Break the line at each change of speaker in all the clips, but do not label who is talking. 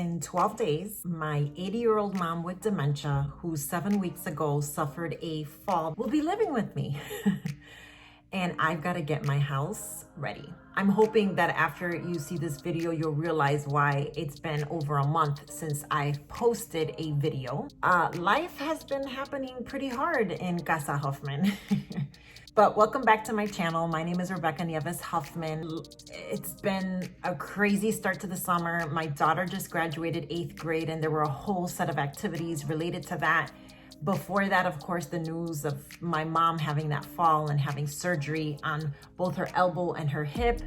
In 12 days, my 80-year-old mom with dementia, who 7 weeks ago suffered a fall, will be living with me. And I've got to get my house ready. I'm hoping that after you see this video, you'll realize why it's been over a month since I've posted a video. Life has been happening pretty hard in Casa Huffman. But welcome back to my channel. My name is Rebecca Nieves Huffman. It's been a crazy start to the summer. My daughter just graduated 8th grade and there were a whole set of activities related to that. Before that, of course, the news of my mom having that fall and having surgery on both her elbow and her hip.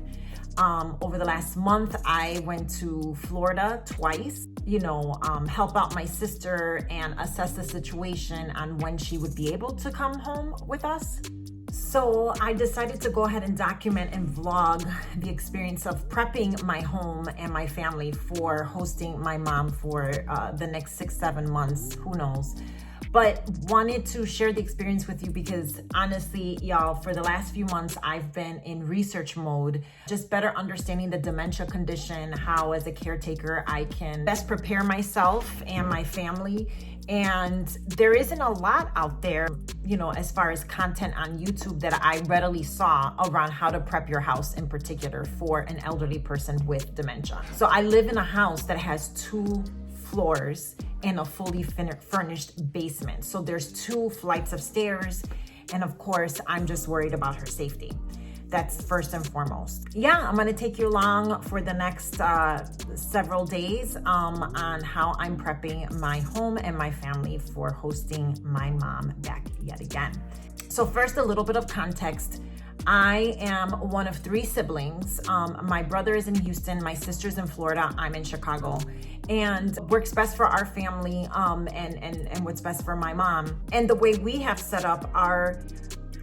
Over the last month, I went to Florida twice, help out my sister and assess the situation on when she would be able to come home with us. So I decided to go ahead and document and vlog the experience of prepping my home and my family for hosting my mom for the next 6-7 months, who knows. But wanted to share the experience with you because honestly, y'all, for the last few months, I've been in research mode, just better understanding the dementia condition, how as a caretaker, I can best prepare myself and my family. And there isn't a lot out there, as far as content on YouTube that I readily saw around how to prep your house in particular for an elderly person with dementia. So I live in a house that has 2 floors and a fully furnished basement. So there's 2 flights of stairs. And of course, I'm just worried about her safety. That's first and foremost. Yeah, I'm gonna take you along for the next several days on how I'm prepping my home and my family for hosting my mom back yet again. So first, a little bit of context. I am one of 3 siblings. My brother is in Houston, my sister's in Florida, I'm in Chicago. And works best for our family and what's best for my mom. And the way we have set up our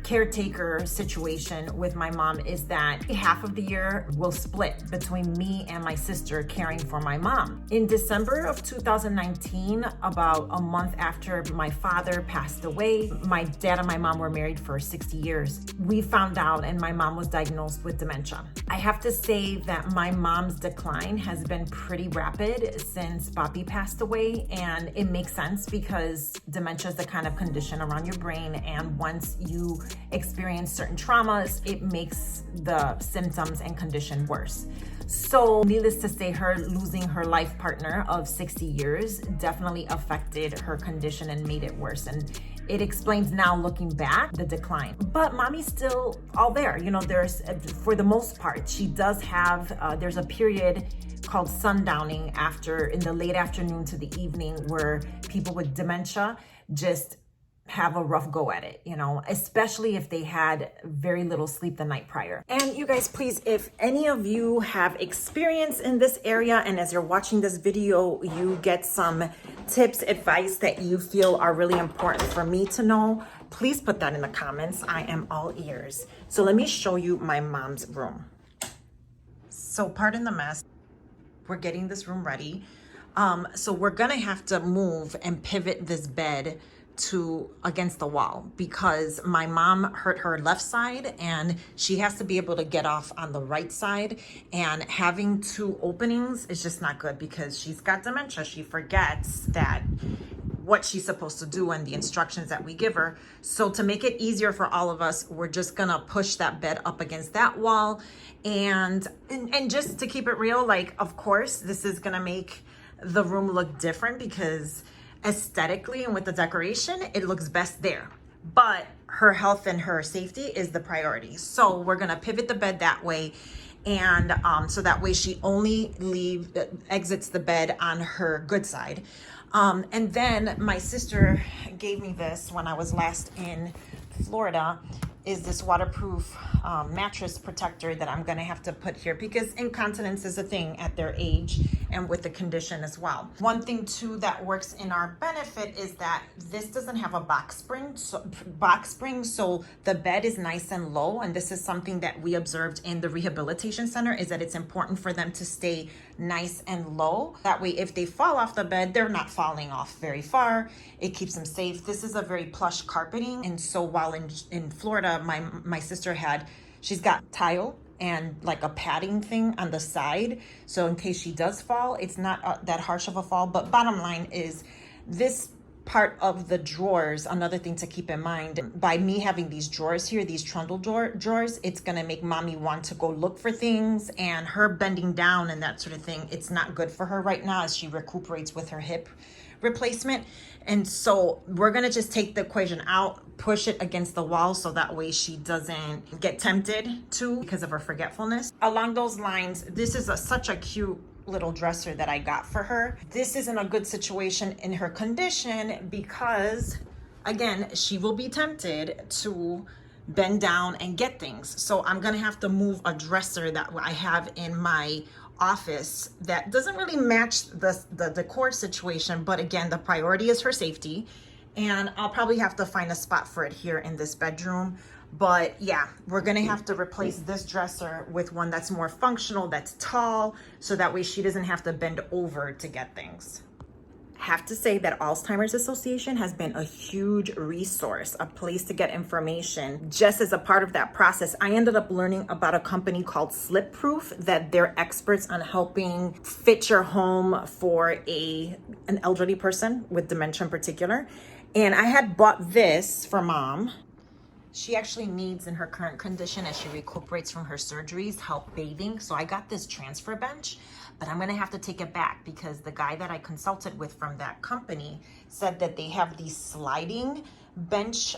caretaker situation with my mom is that half of the year will split between me and my sister caring for my mom. In December of 2019, about a month after my father passed away, my dad and my mom were married for 60 years. We found out and my mom was diagnosed with dementia. I have to say that my mom's decline has been pretty rapid since Bobby passed away, and it makes sense because dementia is the kind of condition around your brain, and once you experience certain traumas, it makes the symptoms and condition worse. So needless to say, her losing her life partner of 60 years definitely affected her condition and made it worse. And it explains now, looking back, the decline. But mommy's still all there. There's, for the most part, she does have, there's a period called sundowning in the late afternoon to the evening where people with dementia just have a rough go at it, especially if they had very little sleep the night prior. And you guys, please, if any of you have experience in this area and as you're watching this video, you get some tips, advice that you feel are really important for me to know, please put that in the comments. I am all ears. So let me show you my mom's room. So pardon the mess. We're getting this room ready. So we're gonna have to move and pivot this bed against the wall because my mom hurt her left side and she has to be able to get off on the right side, and having 2 openings is just not good because she's got dementia. She forgets what she's supposed to do and the instructions that we give her. So to make it easier for all of us, we're just gonna push that bed up against that wall. And just to keep it real, of course, this is gonna make the room look different because aesthetically and with the decoration, it looks best there. But her health and her safety is the priority. So we're gonna pivot the bed that way. And so that way she only exits the bed on her good side. And then my sister gave me this when I was last in Florida, is this waterproof mattress protector that I'm gonna have to put here because incontinence is a thing at their age and with the condition as well. One thing too that works in our benefit is that this doesn't have a box spring, so the bed is nice and low. And this is something that we observed in the rehabilitation center, is that it's important for them to stay nice and low. That way, if they fall off the bed, they're not falling off very far. It keeps them safe. This is a very plush carpeting. And so while in Florida, my sister she's got tile and like a padding thing on the side. So in case she does fall, it's not that harsh of a fall. But bottom line is this part of the drawers, another thing to keep in mind, by me having these drawers here, these trundle drawers, it's gonna make mommy want to go look for things, and her bending down and that sort of thing, it's not good for her right now as she recuperates with her hip replacement. And so we're gonna just take the equation out, push it against the wall so that way she doesn't get tempted to because of her forgetfulness. Along those lines, this is such a cute little dresser that I got for her. This isn't a good situation in her condition because, again, she will be tempted to bend down and get things. So I'm gonna have to move a dresser that I have in my office that doesn't really match the decor situation, but again, the priority is her safety, and I'll probably have to find a spot for it here in this bedroom. But yeah, we're gonna have to replace this dresser with one that's more functional, that's tall, so that way she doesn't have to bend over to get things. Have to say that Alzheimer's Association has been a huge resource, a place to get information. Just as a part of that process, I ended up learning about a company called SlipProof, that they're experts on helping fit your home for an elderly person with dementia in particular. And I had bought this for mom. She actually needs, in her current condition, as she recuperates from her surgeries, help bathing. So I got this transfer bench, but I'm gonna have to take it back because the guy that I consulted with from that company said that they have these sliding bench,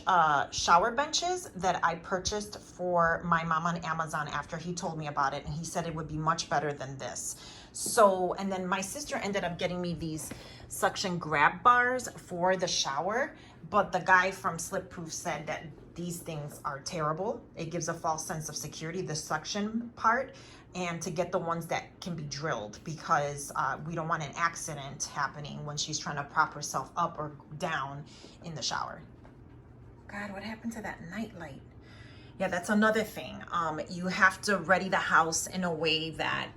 shower benches that I purchased for my mom on Amazon after he told me about it. And he said it would be much better than this. So, and then my sister ended up getting me these suction grab bars for the shower, but the guy from SlipProof said that these things are terrible. It gives a false sense of security, the suction part, and to get the ones that can be drilled, because we don't want an accident happening when she's trying to prop herself up or down in the shower. God, what happened to that night light? Yeah, that's another thing. You have to ready the house in a way that,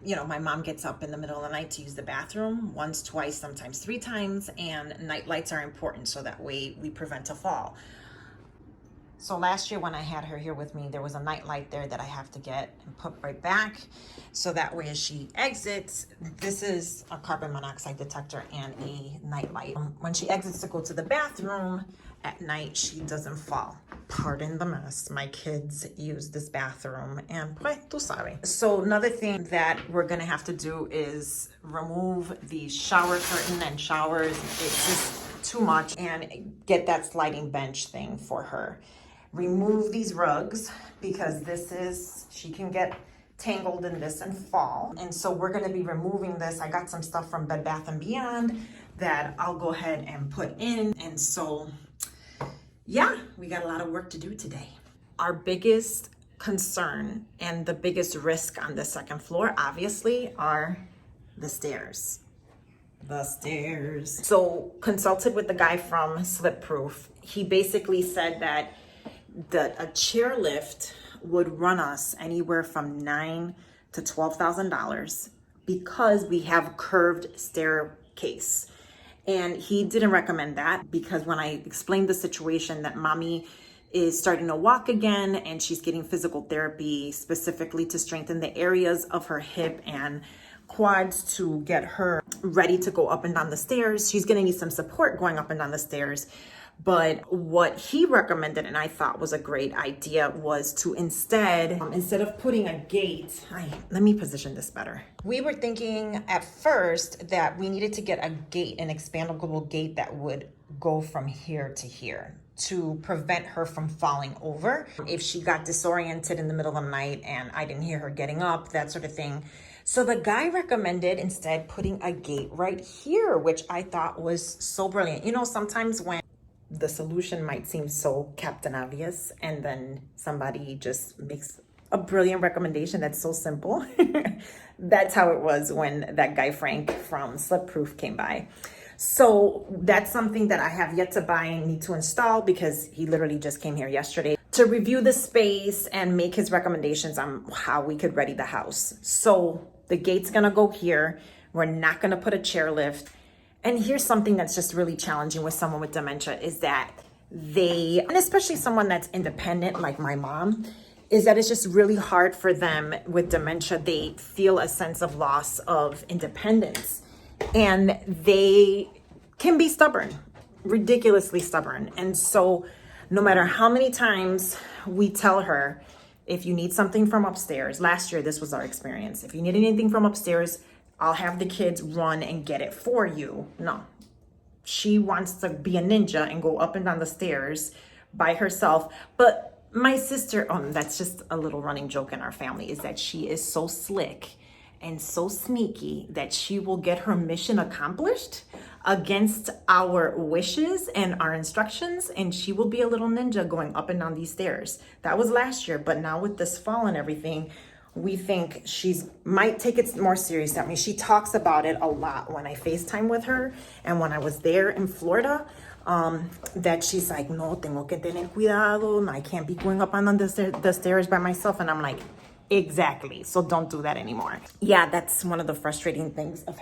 you know, my mom gets up in the middle of the night to use the bathroom once, twice, sometimes 3 times, and night lights are important so that way we prevent a fall. So last year when I had her here with me, there was a night light there that I have to get and put right back. So that way as she exits, this is a carbon monoxide detector and a night light. When she exits to go to the bathroom at night, she doesn't fall. Pardon the mess. My kids use this bathroom and pues, tú sabes. So another thing that we're gonna have to do is remove the shower curtain and showers. It's just too much, and get that sliding bench thing for her. Remove these rugs because she can get tangled in this and fall. And so we're gonna be removing this. I got some stuff from Bed Bath & Beyond that I'll go ahead and put in. And so, yeah, we got a lot of work to do today. Our biggest concern and the biggest risk on the second floor, obviously, are the stairs. So consulted with the guy from SlipProof. He basically said that a chairlift would run us anywhere from $9,000 to $12,000 because we have curved staircase. And he didn't recommend that because when I explained the situation that mommy is starting to walk again and she's getting physical therapy specifically to strengthen the areas of her hip and quads to get her ready to go up and down the stairs. She's gonna need some support going up and down the stairs. But what he recommended, and I thought was a great idea, was to instead of putting a gate, let me position this better. We were thinking at first that we needed to get a gate, an expandable gate that would go from here to here to prevent her from falling over. If she got disoriented in the middle of the night and I didn't hear her getting up, that sort of thing. So the guy recommended instead putting a gate right here, which I thought was so brilliant. You know, sometimes when the solution might seem so Captain Obvious and then somebody just makes a brilliant recommendation that's so simple. That's how it was when that guy Frank from SlipProof came by. So that's something that I have yet to buy and need to install because he literally just came here yesterday to review the space and make his recommendations on how we could ready the house. So the gate's gonna go here. We're not gonna put a chairlift. And here's something that's just really challenging with someone with dementia is that and especially someone that's independent like my mom, is that it's just really hard for them with dementia. They feel a sense of loss of independence, and they can be stubborn, ridiculously stubborn. And so no matter how many times we tell her, if you need something from upstairs, last year this was our experience, if you need anything from upstairs, I'll have the kids run and get it for you. No, she wants to be a ninja and go up and down the stairs by herself. But my sister, that's just a little running joke in our family, is that she is so slick and so sneaky that she will get her mission accomplished against our wishes and our instructions, and she will be a little ninja going up and down these stairs. That was last year, but now with this fall and everything, we think she's might take it more serious. I mean, she talks about it a lot when I FaceTime with her, and when I was there in Florida, that she's like, no, tengo que tener cuidado, I can't be going up and down the stairs by myself. And I'm like, exactly, so don't do that anymore. Yeah, that's one of the frustrating things of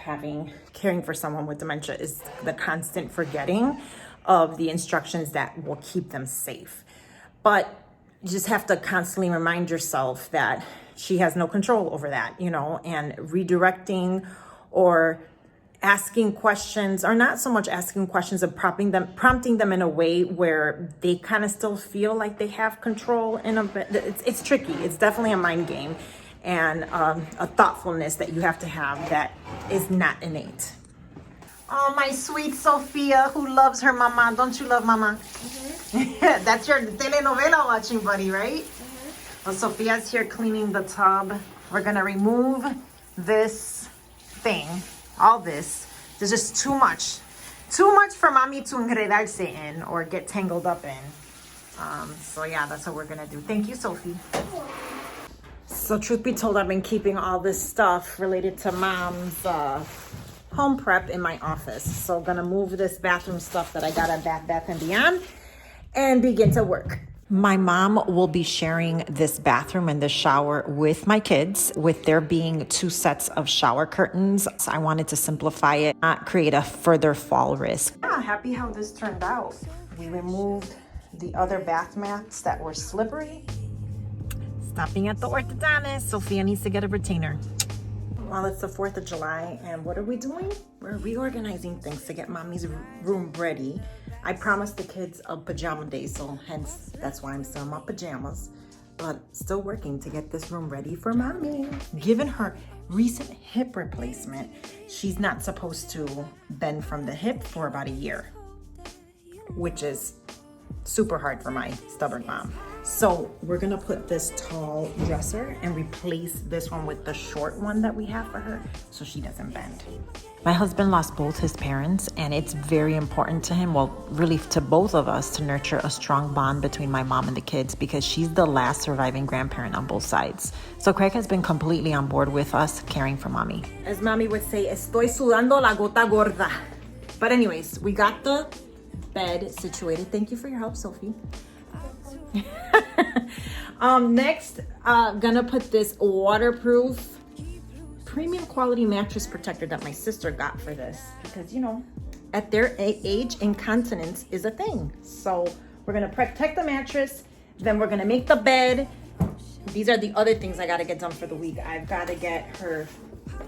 caring for someone with dementia, is the constant forgetting of the instructions that will keep them safe. But you just have to constantly remind yourself that she has no control over that, and redirecting or asking questions, or not so much asking questions, of prompting them in a way where they kind of still feel like they have control in a bit. It's tricky. It's definitely a mind game, and a thoughtfulness that you have to have that is not innate. Oh, my sweet Sophia, who loves her mama. Don't you love mama? Mm-hmm. That's your telenovela watching buddy, right? Mm-hmm. Well, Sophia's here cleaning the tub. We're gonna remove this thing. All this, there's just too much for mommy to enredarse in or get tangled up in. So yeah, that's what we're gonna do. Thank you, Sophie. So truth be told, I've been keeping all this stuff related to mom's home prep in my office. So gonna move this bathroom stuff that I got at Bath & Beyond and begin to work. My mom will be sharing this bathroom and the shower with my kids, with there being 2 sets of shower curtains. So I wanted to simplify it, not create a further fall risk. Yeah, happy how this turned out. We removed the other bath mats that were slippery. Stopping at the orthodontist. Sophia needs to get a retainer. Well, it's the 4th of July, and what are we doing? We're reorganizing things to get mommy's room ready. I promised the kids a pajama day, so hence that's why I'm still in my pajamas, but still working to get this room ready for mommy. Given her recent hip replacement, she's not supposed to bend from the hip for about a year, which is super hard for my stubborn mom. So we're gonna put this tall dresser and replace this one with the short one that we have for her so she doesn't bend. My husband lost both his parents, and it's very important to him, well, really to both of us, to nurture a strong bond between my mom and the kids, because she's the last surviving grandparent on both sides. So Craig has been completely on board with us caring for mommy. As mommy would say, estoy sudando la gota gorda. But anyways, we got the bed situated. Thank you for your help, Sophie. Next, gonna put this waterproof premium quality mattress protector that my sister got for this, because at their age, incontinence is a thing. So we're gonna protect the mattress, then we're gonna make the bed. These are the other things I gotta get done for the week. I've gotta get her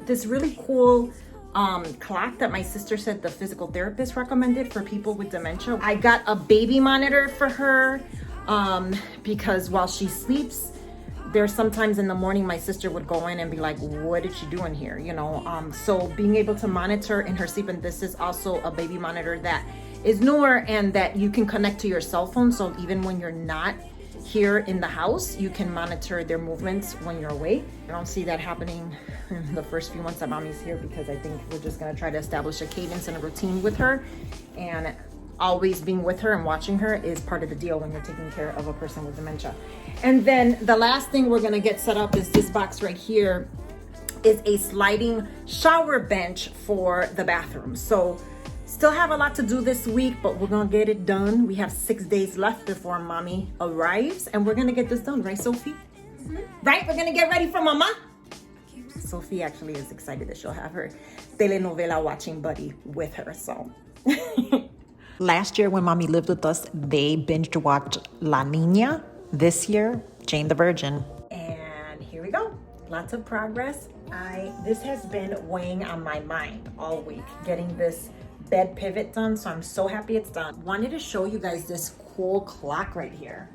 this really cool clock that my sister said the physical therapist recommended for people with dementia. I got a baby monitor for her, because while she sleeps, there's sometimes in the morning my sister would go in and be like, what did she do in here? So being able to monitor in her sleep, and this is also a baby monitor that is newer and that you can connect to your cell phone. So even when you're not here in the house, you can monitor their movements when you're awake. I don't see that happening in the first few months that mommy's here, because I think we're just gonna try to establish a cadence and a routine with her, and always being with her and watching her is part of the deal when you're taking care of a person with dementia. And then the last thing we're gonna get set up is this box right here is a sliding shower bench for the bathroom. So still have a lot to do this week, but we're gonna get it done. We have 6 days left before mommy arrives, and we're gonna get this done, right, Sophie? Mm-hmm. Right, we're gonna get ready for mama. Sophie actually is excited that she'll have her telenovela watching buddy with her, so. Last year when mommy lived with us, they binge watched La Niña. This year, Jane the Virgin. And here we go. Lots of progress. This has been weighing on my mind all week, getting this bed pivot done, so I'm so happy it's done. Wanted to show you guys this cool clock right here.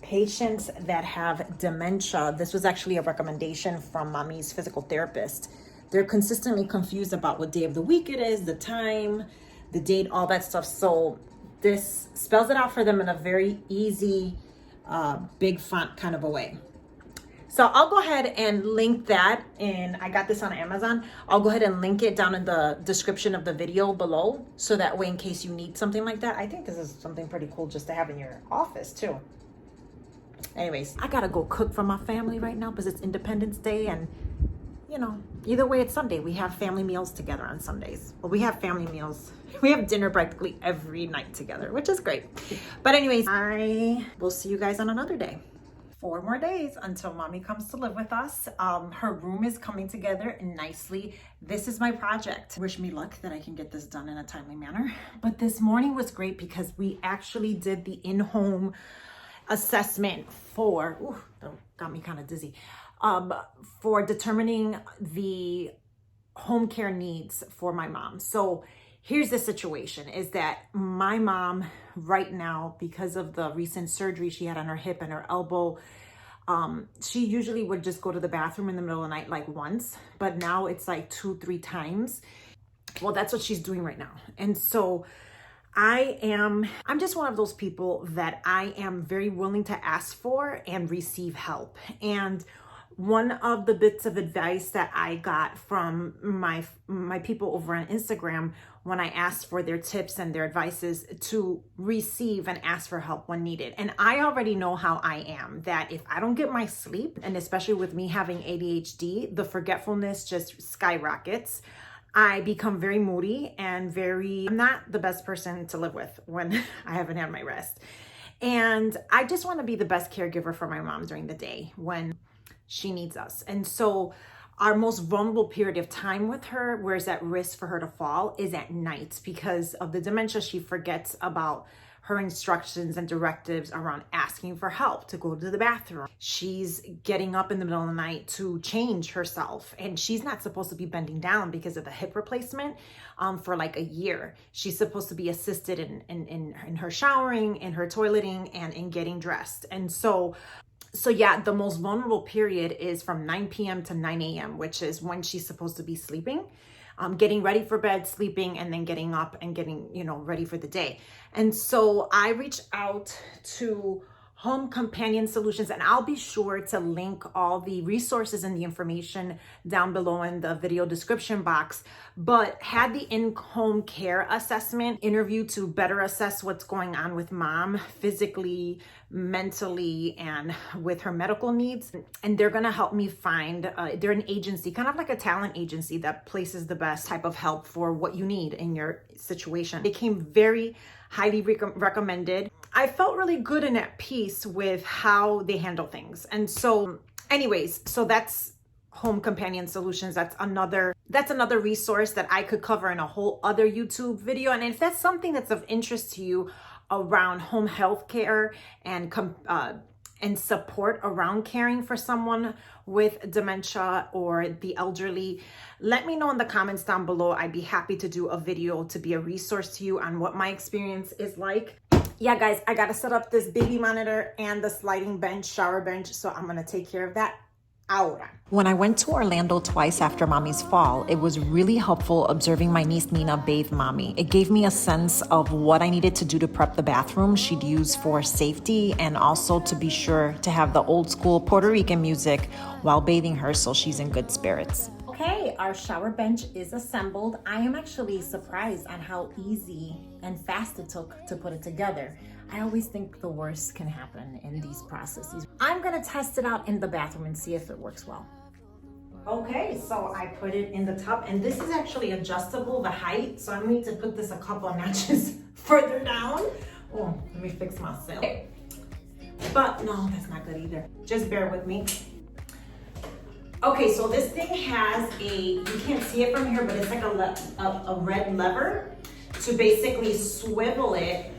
Patients that have dementia, this was actually a recommendation from mommy's physical therapist. They're consistently confused about what day of the week it is, the time, the date, all that stuff. So this spells it out for them in a very easy, big font kind of a way. So I'll go ahead and link that, and I got this on Amazon. I'll go ahead and link it down in the description of the video below, so that way in case you need something like that. I think this is something pretty cool just to have in your office too. Anyways, I gotta go cook for my family right now because it's Independence Day, and you know, either way it's Sunday. We have family meals together on Sundays. Well, we have family meals. We have dinner practically every night together, which is great. But anyways, I will see you guys on another day. 4 more days until mommy comes to live with us. Her room is coming together nicely. This is my project. Wish me luck that I can get this done in a timely manner. But this morning was great because we actually did the in-home assessment for, got me kind of dizzy, for determining the home care needs for my mom. So here's the situation, is that my mom right now, because of the recent surgery she had on her hip and her elbow, she usually would just go to the bathroom in the middle of the night like once, but now it's like 2-3 times. Well, that's what she's doing right now. And so I'm just one of those people that I am very willing to ask for and receive help. And one of the bits of advice that I got from my people over on Instagram when I asked for their tips and their advices to receive and ask for help when needed. And I already know how I am, that if I don't get my sleep, and especially with me having ADHD, the forgetfulness just skyrockets. I become very moody and I'm not the best person to live with when I haven't had my rest. And I just want to be the best caregiver for my mom during the day when she needs us. And so our most vulnerable period of time with her, where it's at risk for her to fall, is at night. Because of the dementia, she forgets about her instructions and directives around asking for help to go to the bathroom. She's getting up in the middle of the night to change herself, and she's not supposed to be bending down because of the hip replacement for like a year. She's supposed to be assisted in her showering, in her toileting, and in getting dressed. And so yeah, the most vulnerable period is from 9 p.m. to 9 a.m., which is when she's supposed to be sleeping, getting ready for bed, sleeping, and then getting up and getting, ready for the day. And so I reached out to Home Companion Solutions, and I'll be sure to link all the resources and the information down below in the video description box, but had the in-home care assessment interview to better assess what's going on with mom physically, mentally, and with her medical needs. And they're gonna help me find, they're an agency, kind of like a talent agency that places the best type of help for what you need in your situation. They came very highly recommended. I felt really good and at peace with how they handle things. And so anyways, so that's Home Companion Solutions. That's another resource that I could cover in a whole other YouTube video. And if that's something that's of interest to you around home health care and support around caring for someone with dementia or the elderly, let me know in the comments down below. I'd be happy to do a video to be a resource to you on what my experience is like. Yeah, guys, I got to set up this baby monitor and the sliding bench, shower bench, so I'm going to take care of that. Ahora. When I went to Orlando twice after mommy's fall, it was really helpful observing my niece Nina bathe mommy. It gave me a sense of what I needed to do to prep the bathroom she'd use for safety, and also to be sure to have the old school Puerto Rican music while bathing her so she's in good spirits. Okay, our shower bench is assembled. I am actually surprised on how easy and fast it took to put it together. I always think the worst can happen in these processes. I'm gonna test it out in the bathroom and see if it works well. Okay, so I put it in the tub, and this is actually adjustable, the height, so I need to put this a couple of notches further down. Oh, let me fix myself. Okay. But no, that's not good either. Just bear with me. Okay, so this thing has you can't see it from here, but it's like a red lever to basically swivel it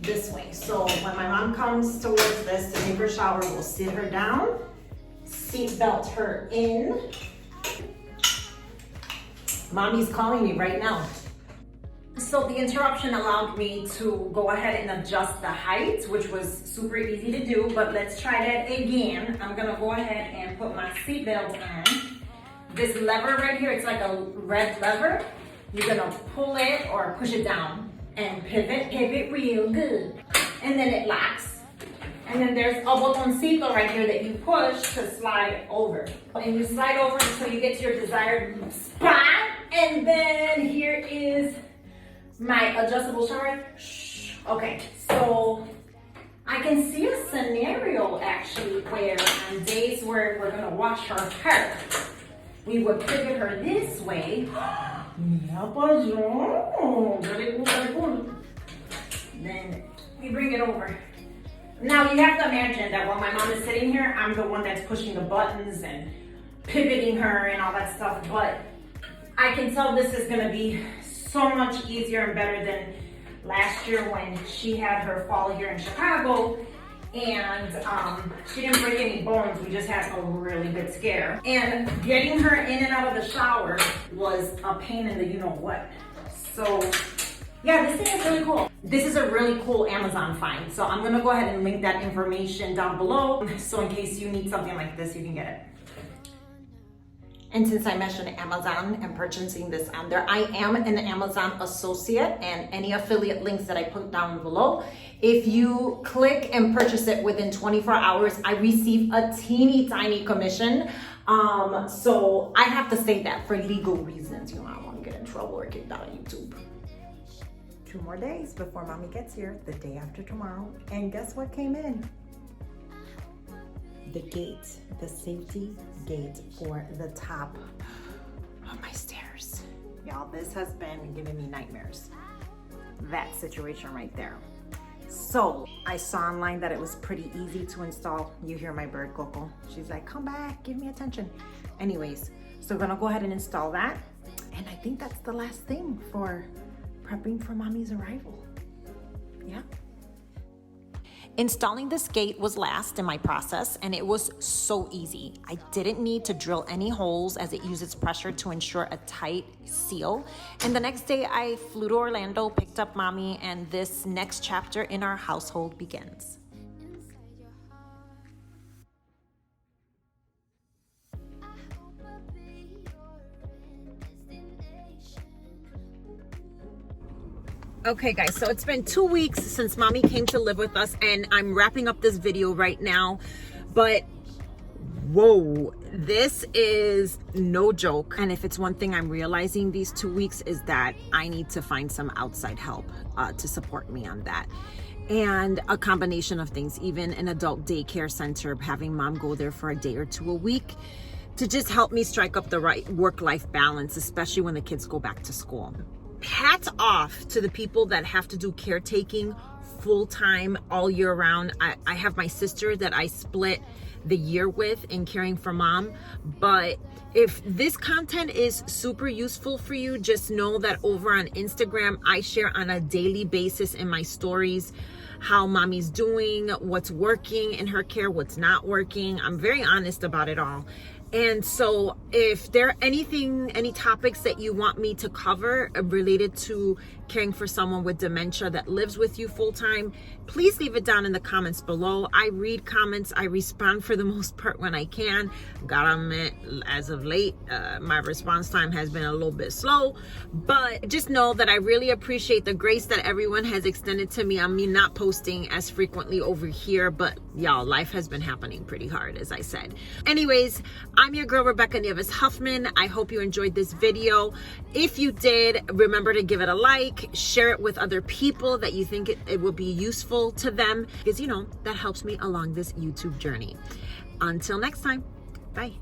this way. So when my mom comes towards this to take her shower, we'll sit her down, seat belt her in. Mommy's calling me right now. So the interruption allowed me to go ahead and adjust the height, which was super easy to do, but let's try that again. I'm gonna go ahead and put my seatbelt on. This lever right here, it's like a red lever. You're gonna pull it or push it down and pivot real good. And then it locks. And then there's a botoncito right here that you push to slide over. And you slide over until you get to your desired spot. And then here is my adjustable shower. Shh. Okay, so I can see a scenario actually where on days where we're gonna wash her hair, we would pivot her this way. Then we bring it over. Now you have to imagine that when my mom is sitting here, I'm the one that's pushing the buttons and pivoting her and all that stuff, but I can tell this is gonna be so much easier and better than last year when she had her fall here in Chicago and she didn't break any bones. We just had a really good scare. And getting her in and out of the shower was a pain in the you-know-what. So yeah, this thing is really cool. This is a really cool Amazon find. So I'm gonna go ahead and link that information down below. So in case you need something like this, you can get it. And since I mentioned Amazon and purchasing this on there, I am an Amazon associate, and any affiliate links that I put down below, if you click and purchase it within 24 hours, I receive a teeny tiny commission. So I have to say that for legal reasons. You know, I don't want to get in trouble or kicked out of YouTube. 2 more days before mommy gets here, the day after tomorrow. And guess what came in? The gate, the safety gate for the top of my stairs. Y'all, this has been giving me nightmares. That situation right there. So I saw online that it was pretty easy to install. You hear my bird, Coco. She's like, come back, give me attention. Anyways, so we're gonna go ahead and install that. And I think that's the last thing for prepping for mommy's arrival. Yeah. Installing this gate was last in my process, and it was so easy. I didn't need to drill any holes as it uses pressure to ensure a tight seal. And the next day I flew to Orlando, picked up mommy, and this next chapter in our household begins. Okay guys, so it's been 2 weeks since mommy came to live with us, and I'm wrapping up this video right now, but whoa, this is no joke. And if it's one thing I'm realizing these 2 weeks is that I need to find some outside help to support me on that. And a combination of things, even an adult daycare center, having mom go there for a day or two a week to just help me strike up the right work-life balance, especially when the kids go back to school. Hats off to the people that have to do caretaking full-time all year round. I have my sister that I split the year with in caring for mom, but if this content is super useful for you, just know that over on Instagram, I share on a daily basis in my stories how mommy's doing, what's working in her care, what's not working. I'm very honest about it all. And so if there are any topics that you want me to cover related to caring for someone with dementia that lives with you full time, please leave it down in the comments below. I read comments, I respond for the most part when I can. Gotta admit, as of late, my response time has been a little bit slow, but just know that I really appreciate the grace that everyone has extended to me on me not posting as frequently over here, but y'all, life has been happening pretty hard, as I said. Anyways, I'm your girl, Rebecca Nieves Huffman. I hope you enjoyed this video. If you did, remember to give it a like, share it with other people that you think it will be useful to them, because you know, that helps me along this YouTube journey. Until next time, bye.